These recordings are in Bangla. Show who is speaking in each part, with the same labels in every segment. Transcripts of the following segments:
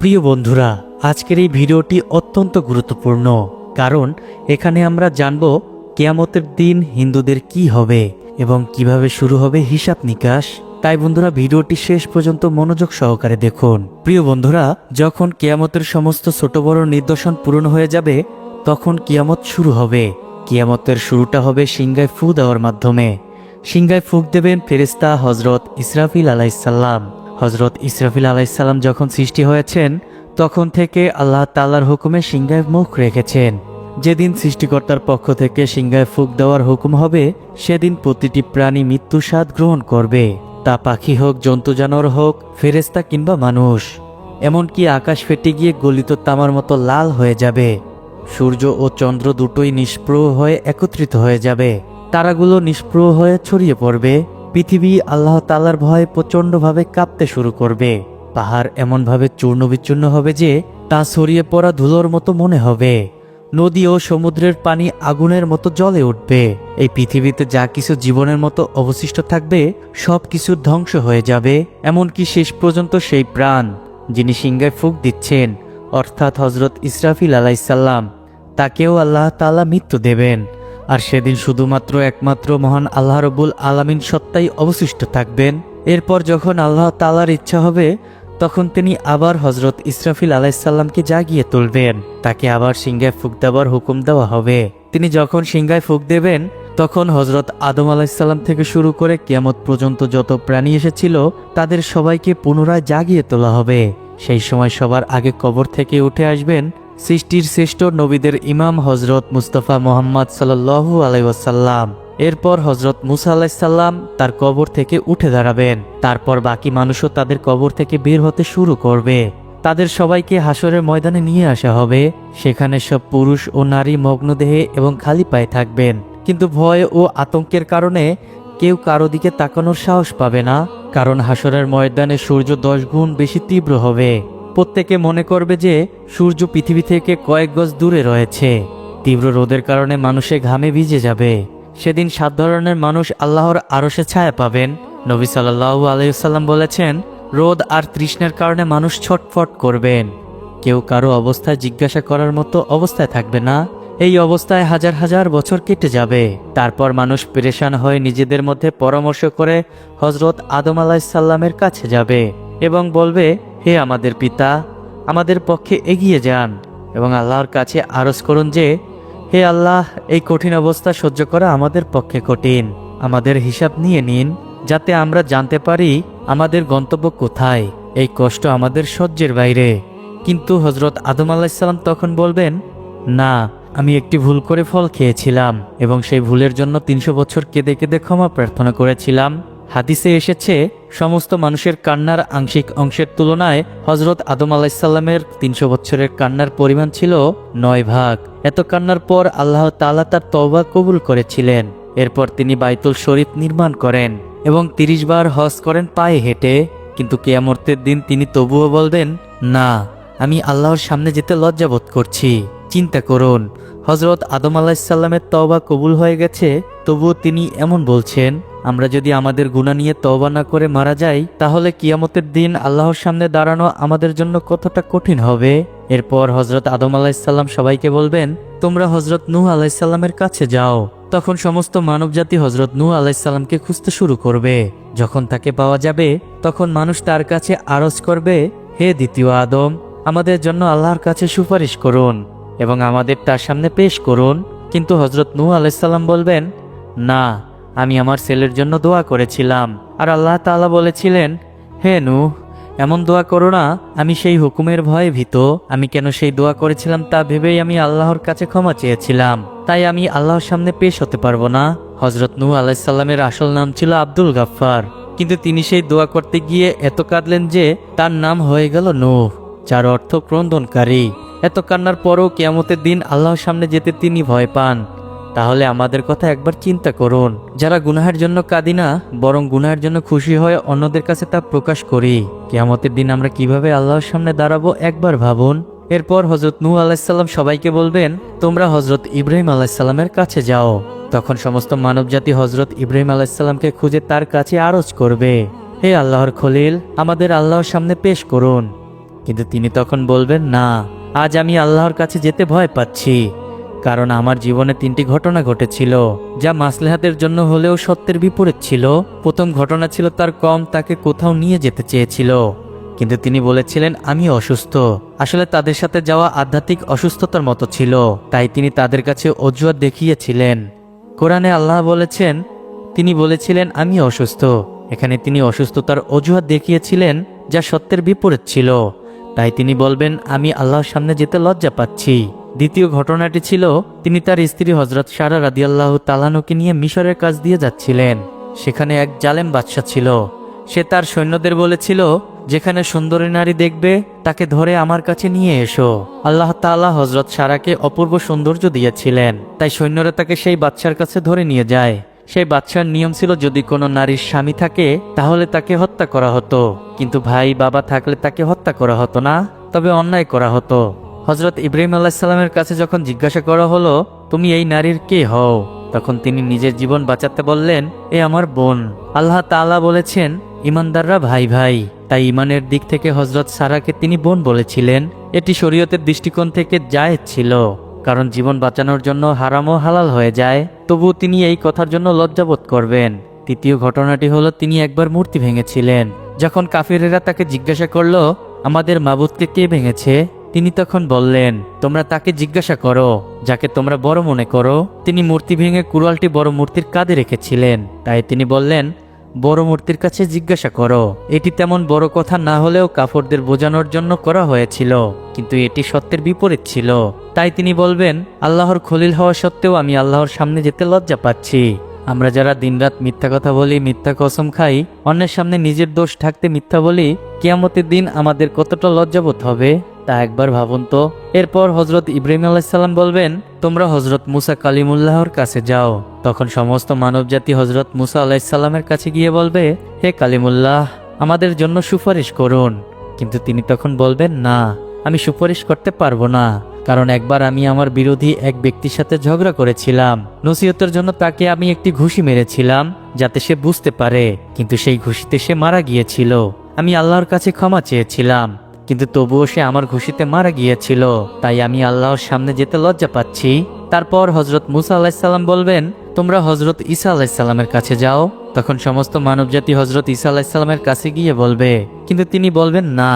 Speaker 1: প্রিয় বন্ধুরা, আজকের এই ভিডিওটি অত্যন্ত গুরুত্বপূর্ণ, কারণ এখানে আমরা জানব কিয়ামতের দিন হিন্দুদের কি হবে এবং কিভাবে শুরু হবে হিসাব নিকাশ। তাই বন্ধুরা, ভিডিওটি শেষ পর্যন্ত মনোযোগ সহকারে দেখুন। প্রিয় বন্ধুরা, যখন কিয়ামতের সমস্ত ছোট বড় নিদর্শন পূরণ হয়ে যাবে, তখন কিয়ামত শুরু হবে। কিয়ামতের শুরুটা হবে সিংহায় ফু দেওয়ার মাধ্যমে। সিংহায় ফুঁক দেবেন ফেরেশতা হজরত ইসরাফিল আলাইসাল্লাম। হজরত ইসরাফিল আলাইসাল্লাম যখন সৃষ্টি হয়েছেন, তখন থেকে আল্লাহ তাআলার হুকুমে সিংহায় মুখ রেখেছেন। যেদিন সৃষ্টিকর্তার পক্ষ থেকে সিংহায় ফুঁক দেওয়ার হুকুম হবে, সেদিন প্রতিটি প্রাণী মৃত্যু স্বাদ গ্রহণ করবে, তা পাখি হোক, জন্তু জানোয়ার হোক, ফেরেশতা কিংবা মানুষ। এমনকি আকাশ ফেটে গিয়ে গলিত তামার মতো লাল হয়ে যাবে। সূর্য ও চন্দ্র দুটোই নিষ্প্রভ হয়ে একত্রিত হয়ে যাবে। তারাগুলো নিষ্প্রভ হয়ে ছড়িয়ে পড়বে। পৃথিবী আল্লাহ তাআলার ভয়ে প্রচণ্ডভাবে কাঁপতে শুরু করবে। পাহাড় এমনভাবে চূর্ণ বিচূর্ণ হবে যে তা ছড়িয়ে পড়া ধুলোর মতো মনে হবে। নদী ও সমুদ্রের পানি আগুনের মতো জ্বলে উঠবে। এই পৃথিবীতে যা কিছু জীবনের মতো অবশিষ্ট থাকবে, সব কিছু ধ্বংস হয়ে যাবে। এমনকি শেষ পর্যন্ত সেই প্রাণ যিনি সিংহায় ফুঁক দিচ্ছেন, অর্থাৎ হজরত ইসরাফিল আলাইসাল্লাম, তাকেও আল্লাহ তাআলা মৃত্যু দেবেন। আর সেদিন শুধুমাত্র একমাত্র মহান আল্লাহ রব্বুল আলামিন সত্তাই অবশিষ্ট থাকবেন। এরপর যখন আল্লাহ তাআলার ইচ্ছা হবে, তখন তিনি আবার হজরত ইসরাফিল আলাইসাল্লামকে জাগিয়ে তুলবেন। তাকে আবার সিংহায় ফুঁক দেওয়ার হুকুম দেওয়া হবে। তিনি যখন সিংহায় ফুঁক দেবেন, তখন হজরত আদম আলাইসাল্লাম থেকে শুরু করে কিয়ামত পর্যন্ত যত প্রাণী এসেছিল, তাদের সবাইকে পুনরায় জাগিয়ে তোলা হবে। সেই সময় সবার আগে কবর থেকে উঠে আসবেন সৃষ্টির শ্রেষ্ঠ নবীদের ইমাম হজরত মুস্তাফা মুহাম্মদ সাল্লাল্লাহু আলাইহি ওয়াসাল্লাম। এরপর হজরত মুসা আলাইসাল্লাম তার কবর থেকে উঠে দাঁড়াবেন। তারপর বাকি মানুষও তাদের কবর থেকে বের হতে শুরু করবে। তাদের সবাইকে হাসরের ময়দানে নিয়ে আসা হবে। সেখানে সব পুরুষ ও নারী মগ্ন দেহে এবং খালি পায়ে থাকবেন। কিন্তু ভয় ও আতঙ্কের কারণে কেউ কারো দিকে তাকানোর সাহস পাবে না, কারণ হাসরের ময়দানে সূর্য 10 গুণ বেশি তীব্র হবে। প্রত্যেকে মনে করবে যে সূর্য পৃথিবী থেকে কয়েক গজ দূরে রয়েছে। তীব্র রোদের কারণে মানুষে ঘামে ভিজে যাবে। সেদিন 7 ধরনের মানুষ আল্লাহর আরশে ছায়া পাবেন। নবী সাল্লাল্লাহু আলাইহি ওয়াসাল্লাম বলেছেন, রোদ আর তৃষ্ণার কারণে মানুষ ছটফট করবেন। কেউ কারো অবস্থায় জিজ্ঞাসা করার মতো অবস্থায় থাকবে না। এই অবস্থায় হাজার হাজার বছর কেটে যাবে। তারপর মানুষ পেরেশান হয়ে নিজেদের মধ্যে পরামর্শ করে হজরত আদম আলাইসাল্লামের কাছে যাবে এবং বলবে, হে আমাদের পিতা, আমাদের পক্ষে এগিয়ে যান এবং আল্লাহর কাছে আরজ করুন যে, হে আল্লাহ, এই কঠিন অবস্থা সহ্য করা আমাদের পক্ষে কঠিন। আমাদের হিসাব নিয়ে নিন, যাতে আমরা জানতে পারি আমাদের গন্তব্য কোথায়। এই কষ্ট আমাদের সহ্যের বাইরে। কিন্তু হজরত আদম আলাইসাল্লাম তখন বলবেন, না, আমি একটি ভুল করে ফল খেয়েছিলাম এবং সেই ভুলের জন্য 300 বছর কেঁদে কেঁদে ক্ষমা প্রার্থনা করেছিলাম। হাদিসে এসেছে, সমস্ত মানুষের কান্নার আংশিক অংশের তুলনায় হজরত আদম আলাইসাল্লামের 300 বছরের কান্নার পরিমাণ ছিল 9 ভাগ। এত কান্নার পর আল্লাহ তাআলা তার তওবা কবুল করেছিলেন। এরপর তিনি বাইতুল শরীফ নির্মাণ করেন এবং 30 বার হজ করেন পায়ে হেঁটে। কিন্তু কিয়ামতের দিন তিনি তবুও বলবেন, না, আমি আল্লাহর সামনে যেতে লজ্জাবোধ করছি। চিন্তা করুন, হজরত আদম আলাইসাল্লামের তওবা কবুল হয়ে গেছে, তবুও তিনি এমন বলছেন, আমরা যদি আমাদের গুনাহ নিয়ে তওবা না করে মারা যাই, তাহলে কিয়ামতের দিন আল্লাহর সামনে দাঁড়ানো আমাদের জন্য কতটা কঠিন হবে। এরপর হজরত আদম আলাইসাল্লাম সবাইকে বলবেন, তোমরা হজরত নূহ আলাইসাল্লামের কাছে যাও। তখন সমস্ত মানবজাতি হজরত নূহ আলাইসাল্লামকে খুঁজতে শুরু করবে। যখন তাকে পাওয়া যাবে, তখন মানুষ তার কাছে আরজ করবে, হে দ্বিতীয় আদম, আমাদের জন্য আল্লাহর কাছে সুপারিশ করুন এবং আমাদের তার সামনে পেশ করুন। কিন্তু হজরত নূহ আলাইসাল্লাম বলবেন, না, আমি আমার ছেলের জন্য দোয়া করেছিলাম, আর আল্লাহ তাআলা বলেছিলেন, হে নূহ, এমন দোয়া করো না, আমি সেই হুকুমের ভয়ে ভীত। আমি কেন সেই দোয়া করেছিলাম তা ভেবেই আমি আল্লাহর কাছে ক্ষমা চেয়েছিলাম, তাই আমি আল্লাহর সামনে পেশ হতে পারবো না। হজরত নূহ আলাইসাল্লামের আসল নাম ছিল আব্দুল গাফফার, কিন্তু তিনি সেই দোয়া করতে গিয়ে এত কাঁদলেন যে তার নাম হয়ে গেল নূহ, যার অর্থ ক্রন্দনকারী। এত কান্নার পরও কিয়ামতের দিন আল্লাহর সামনে যেতে তিনি ভয় পান। তাহলে আমাদের কথা একবার চিন্তা করুন। যারা গুনাহের জন্য কাঁদি না, বরং গুনাহের জন্য খুশি হয়ে অন্যদের কাছে তা প্রকাশ করি, কিয়ামতের দিন আমরা কিভাবে আল্লাহর সামনে দাঁড়াবো একবার ভাবুন। এরপর হজরত নূহ আলাইসাল্লাম সবাইকে বলবেন, তোমরা হজরত ইব্রাহিম আলাইসাল্লামের কাছে যাও। তখন সমস্ত মানবজাতি হজরত ইব্রাহিম আলাইসাল্লামকে খুঁজে তার কাছে আরজ করবে, হে আল্লাহর খলিল, আমাদের আল্লাহর সামনে পেশ করুন। কিন্তু তিনি তখন বলবেন, না, আজ আমি আল্লাহর কাছে যেতে ভয় পাচ্ছি, কারণ আমার জীবনে 3টি ঘটনা ঘটেছিল যা মাসলেহাতের জন্য হলেও সত্যের বিপরীত ছিল। প্রথম ঘটনা ছিল তার কম তাকে কোথাও নিয়ে যেতে চেয়েছিল, কিন্তু তিনি বলেছিলেন আমি অসুস্থ। আসলে তাদের সাথে যাওয়া আধ্যাত্মিক অসুস্থতার মতো ছিল, তাই তিনি তাদের কাছে অজুহাত দেখিয়েছিলেন। কোরআনে আল্লাহ বলেছেন, তিনি বলেছিলেন আমি অসুস্থ। এখানে তিনি অসুস্থতার অজুহাত দেখিয়েছিলেন যা সত্যের বিপরীত ছিল, তাই তিনি বলবেন আমি আল্লাহর সামনে যেতে লজ্জা পাচ্ছি। দ্বিতীয় ঘটনাটি ছিল তিনি তার স্ত্রী হজরত সারা রাদিয়াল্লাহু তাআলাকে নিয়ে মিশরের কাজ দিয়ে যাচ্ছিলেন। সেখানে এক জালেম বাদশা ছিল। সে তার সৈন্যদের বলেছিল, যেখানে সুন্দরী নারী দেখবে তাকে ধরে আমার কাছে নিয়ে এসো। আল্লাহ তাআলা হজরত সারাকে অপূর্ব সৌন্দর্য দিয়েছিলেন, তাই সৈন্যরা তাকে সেই বাদশার কাছে ধরে নিয়ে যায়। সেই বাদশার নিয়ম ছিল যদি কোনো নারীর স্বামী থাকে তাহলে তাকে হত্যা করা হতো, কিন্তু ভাই বাবা থাকলে তাকে হত্যা করা হতো না, তবে অন্যায় করা হতো। হজরত ইব্রাহিম আলাইহিস সালামের কাছে যখন জিজ্ঞাসা করা হলো তুমি এই নারীর কে হও, তখন তিনি নিজের জীবন বাঁচাতে বললেন এ আমার বোন। আল্লাহ তাআলা বলেছেন ইমানদাররা ভাই ভাই, তাই ইমানের দিক থেকে হজরত সারাকে তিনি বোন বলেছিলেন। এটি শরীয়তের দৃষ্টিকোণ থেকে জায়েজ ছিল, কারণ জীবন বাঁচানোর জন্য হারাম ও হালাল হয়ে যায়, তবু তিনি এই কথার জন্য লজ্জাবোধ করবেন। তৃতীয় ঘটনাটি হলো তিনি একবার মূর্তি ভেঙেছিলেন। যখন কাফিরেরা তাকে জিজ্ঞাসা করলো আমাদের মাবুদকে কে ভেঙেছে, তিনি তখন বললেন তোমরা তাকে জিজ্ঞাসা করো যাকে তোমরা বড় মনে করো। তিনি মূর্তি ভেঙে কুড়ালটি বড় মূর্তির কাঁধে রেখেছিলেন, তাই তিনি বললেন বড় মূর্তির কাছে জিজ্ঞাসা করো। এটি তেমন বড় কথা না হলেও কাফরদের বোঝানোর জন্য করা হয়েছিল, কিন্তু এটি সত্যের বিপরীত ছিল, তাই তিনি বলবেন আল্লাহর খলিল হওয়া সত্ত্বেও আমি আল্লাহর সামনে যেতে লজ্জা পাচ্ছি। আমরা যারা দিনরাত মিথ্যা কথা বলি, মিথ্যা কসম খাই, অন্যের সামনে নিজের দোষ ঢাকতে মিথ্যা বলি, কিয়ামতের দিন আমাদের কতটা লজ্জাবোধ হবে তা একবার ভাবুন তো। এরপর হজরত ইব্রাহিম আলাইহিস সালাম বলবেন তোমরা হজরত মুসা কালিমুল্লাহর কাছে যাও। তখন সমস্ত মানবজাতি হজরত মুসা আলাইহিস সালামের কাছে গিয়ে বলবে হে কালিমুল্লাহ আমাদের জন্য সুপারিশ করুন, কিন্তু তিনি তখন বলবেন না, আমি সুপারিশ করতে পারবো না, কারণ একবার আমি আমার বিরোধী এক ব্যক্তির সাথে ঝগড়া করেছিলাম। নসিহতের জন্য তাকে আমি একটি ঘুষি মেরেছিলাম যাতে সে বুঝতে পারে, কিন্তু সেই ঘুষিতে সে মারা গিয়েছিল। আমি আল্লাহর কাছে ক্ষমা চেয়েছিলাম, কিন্তু তবুও সে আমার ঘুষিতে মারা গিয়েছিল, তাই আমি আল্লাহর সামনে যেতে লজ্জা পাচ্ছি। তারপর হজরত মুসা আলাইহিস সালাম বলবেন তোমরা হজরত ঈসা আলাইহিস সালামের কাছে যাও। তখন সমস্ত মানবজাতি হজরত ঈসা আলাইহিস সালামের কাছে গিয়ে বলবে, কিন্তু তিনি বলবেন না,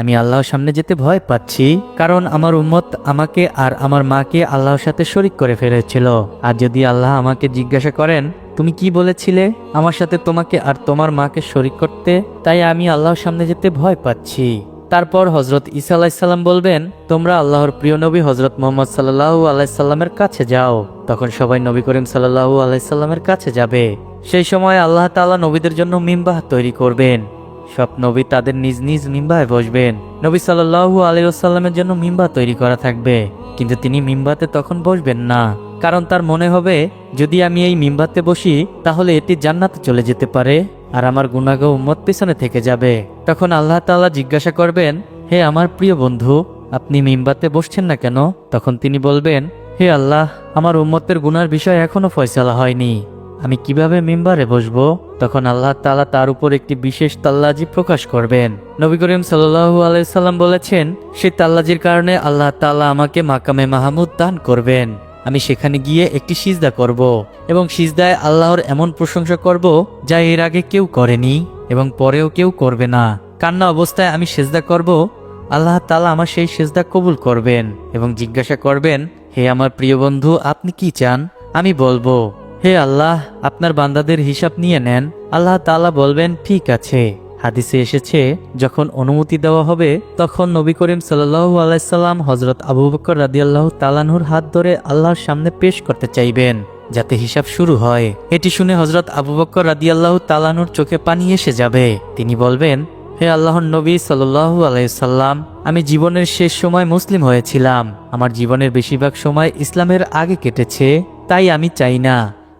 Speaker 1: আমি আল্লাহর সামনে যেতে ভয় পাচ্ছি, কারণ আমার উম্মত আমাকে আর আমার মাকে আল্লাহর সাথে শরীক করে ফেলেছিল। আর যদি আল্লাহ আমাকে জিজ্ঞাসা করেন তুমি কি বলেছিলে আমার সাথে তোমাকে আর তোমার মাকে শরীক করতে, তাই আমি আল্লাহর সামনে যেতে ভয় পাচ্ছি। তারপর হজরত ঈসা আলাইহিস সালাম বলবেন তোমরা আল্লাহর প্রিয় নবী হজরত মুহাম্মদ সাল্লাল্লাহু আলাইহি সাল্লামের কাছে যাও। তখন সবাই নবী করিম সাল্লাল্লাহু আলাইহি সাল্লামের কাছে যাবে। সেই সময় আল্লাহ তাআলা নবীদের জন্য মিম্বাহ তৈরি করবেন। সব নবী তাদের নিজ নিজ মিম্বাহে বসবেন। নবী সাল্লাল্লাহু আলাইহি ওয়াসাল্লামের জন্য মিম্বাহ তৈরি করা থাকবে, কিন্তু তিনি মিম্বাতে তখন বসবেন না, কারণ তার মনে হবে যদি আমি এই মিম্বাতে বসি তাহলে এটি জান্নাতে চলে যেতে পারে আর আমার গুনাহগার উম্মত পেছনে থেকে যাবে। তখন আল্লাহ তাআলা জিজ্ঞাসা করবেন হে আমার প্রিয় বন্ধু আপনি মিম্বাতে বসছেন না কেন? তখন তিনি বলবেন হে আল্লাহ আমার উম্মতের গুনার বিষয় এখনো ফয়সালা হয়নি, আমি কিভাবে মিম্বারে বসবো? তখন আল্লাহ তাআলা তার উপর একটি বিশেষ তাল্লাজি প্রকাশ করবেন। নবী করিম সাল্লাল্লাহু আলাইহি সাল্লাম বলেছেন সেই তাল্লাজির কারণে আল্লাহ তাআলা আমাকে মাকামে মাহমুদ দান করবেন। আমি সেখানে গিয়ে একটি সিজদা করব এবং সিজদায় আল্লাহর এমন প্রশংসা করব যা এর আগে কেউ করেনি এবং পরেও কেউ করবে না। কান্না অবস্থায় আমি সিজদা করব, আল্লাহ তাআলা আমার সেই সিজদা কবুল করবেন এবং জিজ্ঞাসা করবেন হে আমার প্রিয় বন্ধু আপনি কি চান? আমি বলবো হে আল্লাহ আপনার বান্দাদের হিসাব নিয়ে নেন। আল্লাহ তাআলা বলবেন ঠিক আছে। হাদিসে এসেছে যখন অনুমতি দেওয়া হবে তখন নবী করিম সাল্লাল্লাহু আলাইহি সাল্লাম হযরত আবু বকর রাদিয়াল্লাহু তাআলা আনহুর হাত ধরে আল্লাহর সামনে পেশ করতে চাইবেন যাতে হিসাব শুরু হয়। এটি শুনে হযরত আবু বকর রাদিয়াল্লাহু তাআলা আনহুর চোখে পানি এসে যাবে। তিনি বলবেন হে আল্লাহর নবী সাল্লাল্লাহু আলাইহি সাল্লাম আমি জীবনের শেষ সময় মুসলিম হয়েছিলাম, আমার জীবনের বেশিরভাগ সময় ইসলামের আগে কেটেছে, তাই আমি চাই না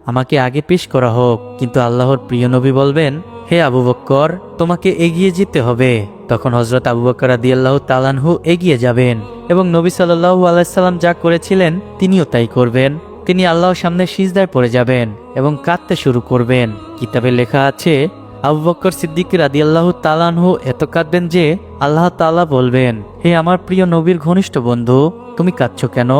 Speaker 1: আমাকে আগে পেশ করা হোক। কিন্তু আল্লাহর প্রিয় নবী বলবেন হে আবু বকর তোমাকে এগিয়ে যেতে হবে। তখন হযরত আবু বকর রাদিয়াল্লাহু তাআলা আনহু এগিয়ে যাবেন এবং নবী সাল্লাল্লাহু আলাইহি সাল্লাম যা করেছিলেন তিনিও তাই করবেন। তিনি আল্লাহর সামনে সিজদায় পড়ে যাবেন এবং কাঁদতে শুরু করবেন। কিতাবে লেখা আছে আবু বকর সিদ্দিক রাদিয়াল্লাহু তাআলা আনহু এত কাঁদবেন যে আল্লাহ তাআলা বলবেন, হে আমার প্রিয় নবীর ঘনিষ্ঠ বন্ধু, তুমি কাঁদছো কেন?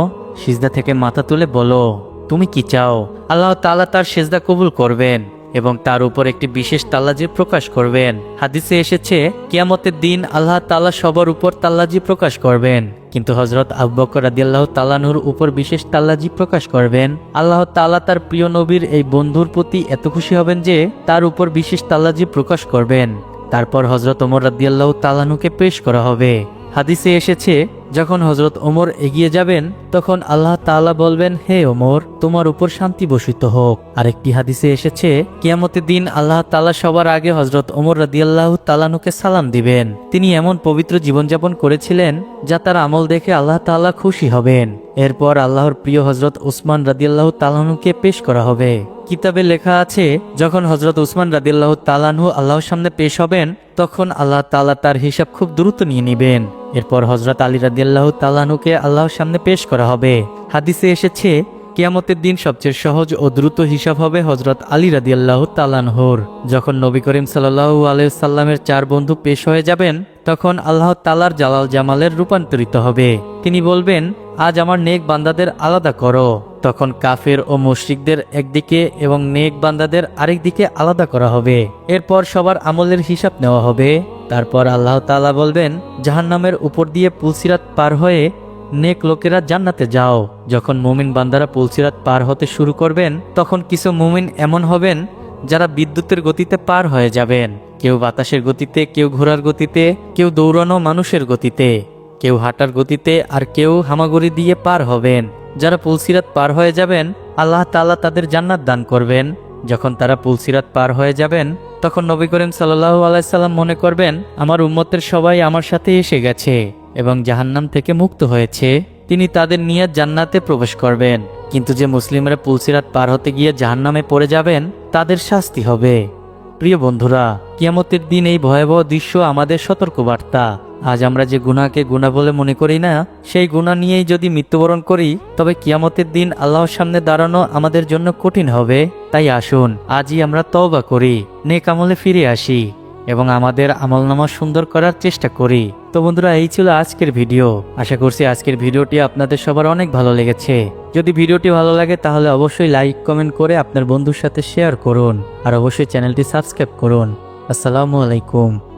Speaker 1: সিজদা থেকে মাথা তুলে বলো তুমি কি চাও। আল্লাহ তাআলা তার সিজদা কবুল করবেন এবং তার উপর একটি বিশেষ তাল্লাজি প্রকাশ করবেন। হাদিসে এসেছে কিয়ামতের দিন আল্লাহ তাআলা সবার উপর তাল্লাজি প্রকাশ করবেন, কিন্তু হযরত আবু বকর রাদিয়াল্লাহু তাআলা আনহুর উপর বিশেষ তাল্লাজি প্রকাশ করবেন। আল্লাহ তাআলা তার প্রিয় নবীর এই বন্ধুর প্রতি এত খুশি হবেন যে তার উপর বিশেষ তাল্লাজি প্রকাশ করবেন। তারপর হযরত ওমর রাদিয়াল্লাহু তাআলা আনহুকে পেশ করা হবে। হাদিসে এসেছে যখন হযরত ওমর এগিয়ে যাবেন তখন আল্লাহ তাআলা বলবেন, হে ওমর, তোমার উপর শান্তি বর্ষিত হোক। আরেকটি হাদিসে এসেছে কিয়ামতের দিন আল্লাহ তাআলা সবার আগে হযরত ওমর রাদিয়াল্লাহু তাআলা আনহুকে সালাম দিবেন। তিনি এমন পবিত্র জীবনযাপন করেছিলেন যা তার আমল দেখে আল্লাহ তাআলা খুশি হবেন। এরপর আল্লাহর প্রিয় হযরত উসমান রাদিয়াল্লাহু তাআলা আনহুকে পেশ করা হবে। কিতাবে লেখা আছে যখন হযরত উসমান রাদিয়াল্লাহু তাআলা আনহু আল্লাহর সামনে পেশ হবেন তখন আল্লাহ তাআলা তার হিসাব খুব দ্রুত নিয়ে নেবেন। এরপর হযরত আলী রাদিয়াল্লাহু তাআলা আনহুকে আল্লাহর সামনে পেশ করা হবে। হাদিসে এসেছে কিয়ামতের দিন সবচেয়ে সহজ ও দ্রুত হিসাব হবে হযরত আলী রাদিয়াল্লাহু তাআলা আনহুর। যখন নবী করিম সাল্লাল্লাহু আলাইহি সাল্লামের 4 বন্ধু পেশ হয়ে যাবেন তখন আল্লাহ তাআলার জালাল জামালের রূপান্তরিত হবে। তিনি বলবেন, আজ আমার নেক বান্দাদের আলাদা করো। তখন কাফের ও মুশরিকদের একদিকে এবং নেক বান্দাদের আরেক দিকে আলাদা করা হবে। এরপর সবার আমলের হিসাব নেওয়া হবে। তারপর আল্লাহ তাআলা বলবেন, জাহান্নামের উপর দিয়ে পুলসিরাত পার হয়ে নেক লোকেরা জান্নাতে যাও। যখন মুমিন বান্দারা পুলসিরাত পার হতে শুরু করবেন তখন কিছু মুমিন এমন হবেন যারা বিদ্যুতের গতিতে পার হয়ে যাবেন। কেউ বাতাসের গতিতে, কেউ ঘোড়ার গতিতে, কেউ দৌড়ানো মানুষের গতিতে, কেউ হাঁটার গতিতে, আর কেউ হামাগুড়ি দিয়ে পার হবেন। যারা পুলসিরাত পার হয়ে যাবেন আল্লাহ তাআলা তাদের জান্নাত দান করবেন। যখন তারা পুলসিরাত পার হয়ে যাবেন তখন নবী করিম সাল্লাল্লাহু আলাইহি সাল্লাম মনে করবেন, আমার উম্মতের সবাই আমার সাথে এসে গেছে এবং জাহান্নাম থেকে মুক্ত হয়েছে। তিনি তাদের নিয়ে জান্নাতে প্রবেশ করবেন। কিন্তু যে মুসলিমরা পুলসিরাত পার হতে গিয়ে জাহান্নামে পড়ে যাবেন তাদের শাস্তি হবে। প্রিয় বন্ধুরা, কিয়ামতের দিন এই ভয়াবহ দৃশ্য আমাদের সতর্কবার্তা। আজ আমরা যে গুনাহকে গুনাহ বলে মনে করি না, সেই গুনাহ নিয়েই যদি মৃত্যুবরণ করি তবে কিয়ামতের দিন আল্লাহর সামনে দাঁড়ানো আমাদের জন্য কঠিন হবে। তাই আসুন আজই আমরা তওবা করি, নেক আমলে ফিরে আসি এবং আমাদের আমলনামা সুন্দর করার চেষ্টা করি। তো বন্ধুরা, এই ছিল আজকের ভিডিও। আশা করছি আজকের ভিডিওটি আপনাদের সবার অনেক ভালো লেগেছে। যদি ভিডিওটি ভালো লাগে তাহলে অবশ্যই লাইক কমেন্ট করে আপনার বন্ধুর সাথে শেয়ার করুন আর অবশ্যই চ্যানেলটি সাবস্ক্রাইব করুন। আসসালামু আলাইকুম।